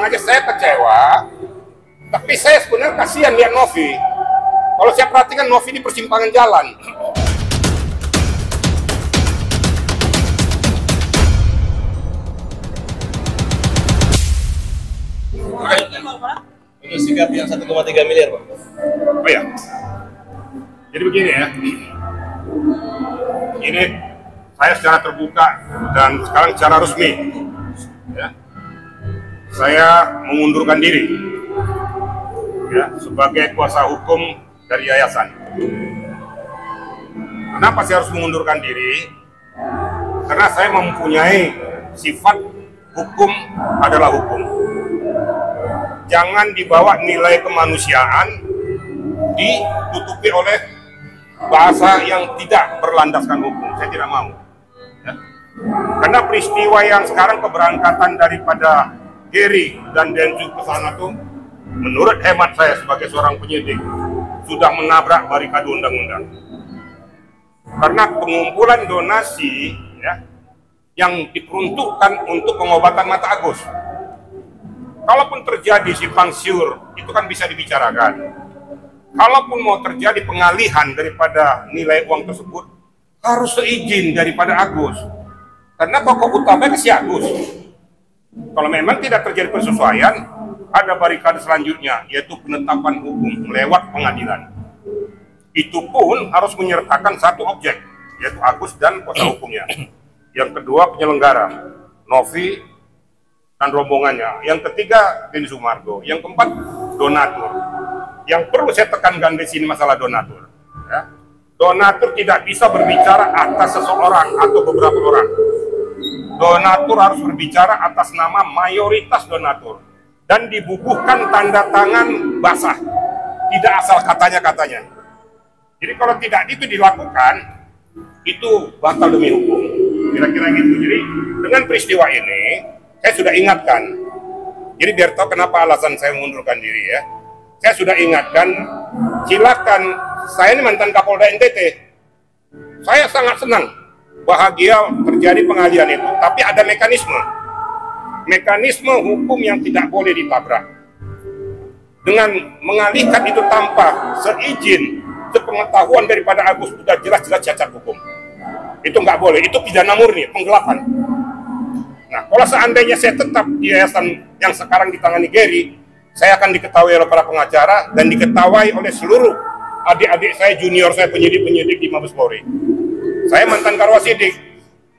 terang aja saya kecewa, tapi saya sebenarnya kasihan lihat Novi. Kalau saya perhatikan Novi di persimpangan jalan. Untuk sikap yang 1,3 miliar, Pak. Oh ya, jadi begini ya. Ini saya secara terbuka dan sekarang secara resmi, ya, saya mengundurkan diri, ya, sebagai kuasa hukum dari yayasan. Kenapa saya harus mengundurkan diri? Karena saya mempunyai sifat hukum adalah hukum. Jangan dibawa nilai kemanusiaan ditutupi oleh bahasa yang tidak berlandaskan hukum. Saya tidak mau, ya. Karena peristiwa yang sekarang keberangkatan daripada Gary dan Densu ke sana tuh, menurut hemat saya sebagai seorang penyidik, sudah menabrak barikade undang-undang. Karena pengumpulan donasi, ya, yang diperuntukkan untuk pengobatan mata Agus. Kalaupun terjadi simpang siur, itu kan bisa dibicarakan. Kalaupun mau terjadi pengalihan daripada nilai uang tersebut, harus seizin daripada Agus. Karena pokok utamanya si Agus. Kalau memang tidak terjadi persesuaian, ada barikade selanjutnya, yaitu penetapan hukum lewat pengadilan. Itu pun harus menyertakan satu objek, yaitu Agus dan kuasa hukumnya. Yang kedua, penyelenggara, Novi dan rombongannya. Yang ketiga, Denny Sumargo. Yang keempat, donatur. Yang perlu saya tekankan di sini masalah donatur, ya. Donatur tidak bisa berbicara atas seseorang atau beberapa orang. Donatur harus berbicara atas nama mayoritas donatur dan dibubuhkan tanda tangan basah, tidak asal katanya-katanya. Jadi kalau tidak itu dilakukan, itu batal demi hukum. Kira-kira gitu. Jadi dengan peristiwa ini saya sudah ingatkan. Jadi biar tahu kenapa alasan saya mengundurkan diri, ya. Saya sudah ingatkan, silakan, saya ini mantan Kapolda NTT. Saya sangat senang, bahagia terjadi pengalihan itu, tapi ada mekanisme. Mekanisme hukum yang tidak boleh ditabrak. Dengan mengalihkan itu tanpa seizin, sepengetahuan daripada Agus, sudah jelas-jelas cacat hukum. Itu nggak boleh, itu pidana murni, penggelapan. Nah, kalau seandainya saya tetap di yayasan yang sekarang ditangani Gary, saya akan diketahui oleh para pengacara dan diketahui oleh seluruh adik-adik saya, junior saya, penyidik-penyidik di Mabes Polri. Saya mantan Karwasidik,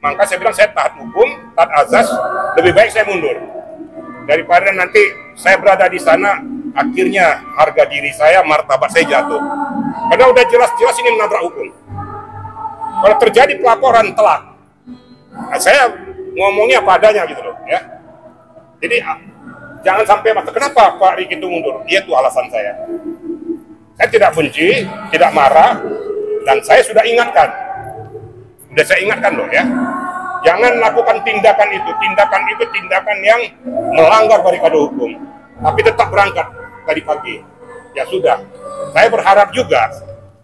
maka saya bilang saya taat hukum, taat azas, lebih baik saya mundur. Daripada nanti saya berada di sana, akhirnya harga diri saya, martabat saya jatuh. Karena udah jelas-jelas ini menabrak hukum. Kalau terjadi pelaporan telak, nah, saya ngomongnya apa adanya gitu loh, ya. Jadi jangan sampai kenapa Pak Riki itu mundur? Itu alasan saya. Saya tidak benci, tidak marah, dan saya sudah ingatkan. Sudah saya ingatkan loh, ya. Jangan lakukan tindakan itu tindakan yang melanggar barikade hukum. Tapi tetap berangkat tadi pagi. Ya sudah. Saya berharap juga,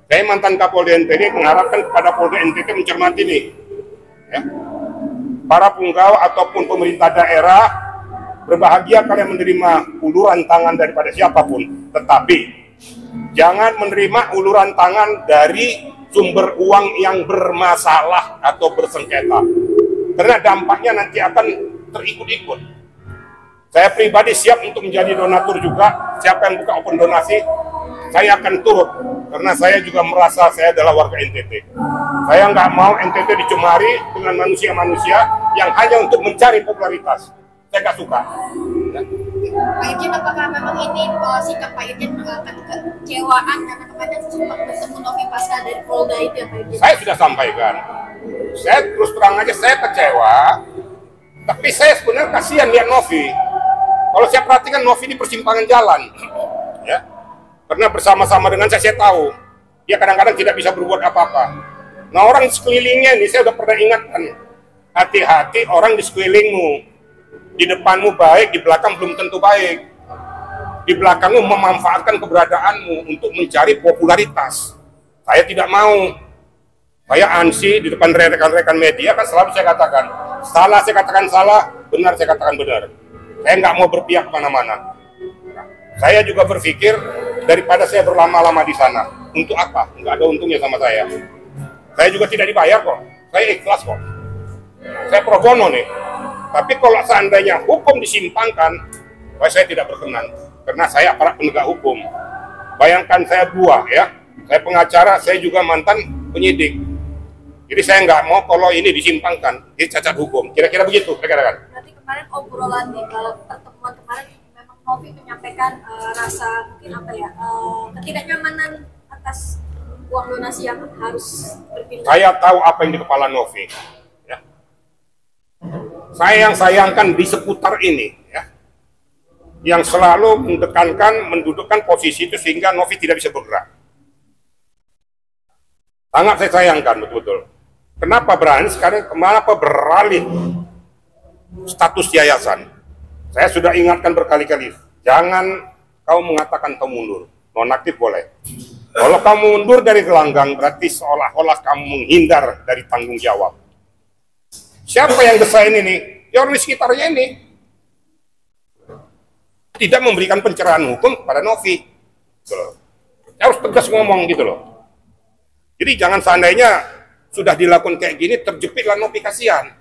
saya mantan Kapolda NTT mengharapkan kepada Polda NTT mencermati nih, ya. Para punggawa ataupun pemerintah daerah, berbahagia kalian menerima uluran tangan daripada siapapun, tetapi jangan menerima uluran tangan dari sumber uang yang bermasalah atau bersengketa, karena dampaknya nanti akan terikut-ikut. Saya pribadi siap untuk menjadi donatur juga. Siapa yang buka open donasi, saya akan turut, karena saya juga merasa saya adalah warga NTT. Saya nggak mau NTT dicemari dengan manusia-manusia yang hanya untuk mencari popularitas. Saya nggak suka. Pak Irjen, apakah memang ini sikap Pak Irjen mengangkat kekecewaan karena kemarin sempat bertemu Novi pasca dari Polda itu ya Pak Irjen? Saya sudah sampaikan. Saya terus terang aja saya kecewa, tapi saya sebenarnya kasihan lihat Novi. Kalau saya perhatikan Novi di persimpangan jalan, ya, karena bersama-sama dengan saya tahu dia kadang-kadang tidak bisa berbuat apa-apa. Nah, orang di sekelilingnya ini saya udah pernah ingatkan, hati-hati orang di sekelilingmu. Di depanmu baik, di belakang belum tentu baik. Di belakangmu memanfaatkan keberadaanmu untuk mencari popularitas. Saya tidak mau. Saya ansi di depan rekan-rekan media kan selalu saya katakan, salah saya katakan salah, benar saya katakan benar. Saya nggak mau berpihak kemana-mana. Saya juga berpikir daripada saya berlama-lama di sana, untuk apa? Nggak ada untungnya sama saya. Saya juga tidak dibayar kok. Saya ikhlas kok. Saya pro bono nih. Tapi kalau seandainya hukum disimpangkan, saya tidak berkenan. Karena saya aparat penegak hukum. Bayangkan saya dua ya. Saya pengacara, saya juga mantan penyidik. Jadi saya nggak mau kalau ini disimpangkan, ini cacat hukum. Kira-kira begitu, rekan-rekan. Berarti kemarin obrolan nih, kalau pertemuan kemarin memang Novi menyampaikan rasa mungkin apa ya, ketidaknyamanan atas uang donasi yang harus berpindah. Saya tahu apa yang di kepala Novi. Ya. Saya yang sayangkan di seputar ini, ya, yang selalu mendudukkan posisi itu sehingga Novi tidak bisa bergerak. Sangat saya sayangkan betul-betul. Kenapa berani sekarang? Kenapa beralih status yayasan? Saya sudah ingatkan berkali-kali, jangan kau mengatakan kau mundur. Nonaktif boleh. Kalau kamu mundur dari gelanggang, berarti seolah-olah kamu menghindar dari tanggung jawab. Siapa yang desain ini? Ya orang di sekitarnya ini. Tidak memberikan pencerahan hukum pada Novi. Gitu loh. Ya harus tegas ngomong gitu loh. Jadi jangan seandainya sudah dilakukan kayak gini, terjepitlah Novi, kasihan.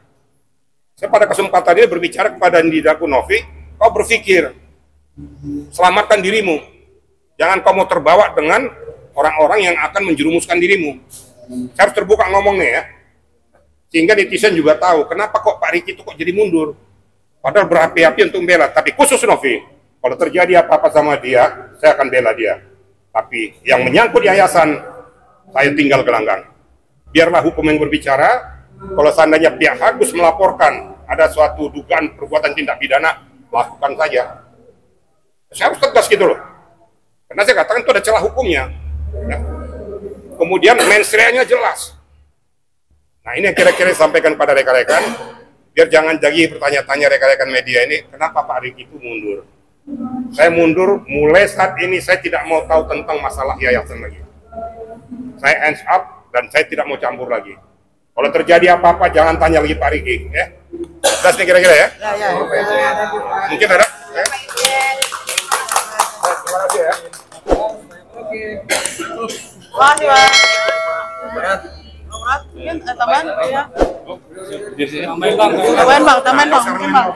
Saya pada kesempatan ini berbicara kepada Nidaku Novi, kau berpikir, selamatkan dirimu. Jangan kamu terbawa dengan orang-orang yang akan menjerumuskan dirimu. Saya harus terbuka ngomong nih ya. Sehingga netizen juga tahu, kenapa kok Pak Riki itu kok jadi mundur. Padahal berapi-api untuk membela. Tapi khusus Novi, kalau terjadi apa-apa sama dia, saya akan bela dia. Tapi yang menyangkut yayasan, saya tinggal gelanggang. Biarlah hukum yang berbicara. Kalau seandainya pihak Agus melaporkan ada suatu dugaan perbuatan tindak pidana, lakukan saja. Saya harus tegas gitu loh. Karena saya katakan itu ada celah hukumnya. Ya. Kemudian mensreanya jelas. Nah ini yang kira-kira sampaikan pada rekan-rekan, biar jangan jadi bertanya-tanya rekan-rekan media ini, kenapa Pak Riki itu mundur? Saya mundur mulai saat ini, saya tidak mau tahu tentang masalah yayasan lagi. Saya hands up dan saya tidak mau campur lagi. Kalau terjadi apa-apa jangan tanya lagi Pak Riki, ya. Jelas nih kira-kira ya? Ya. Mungkin ada? Ya? Terima kasih ya. Wah, Pak. Mungkin tambahan ya. Tambahan Bang, mungkin Bang.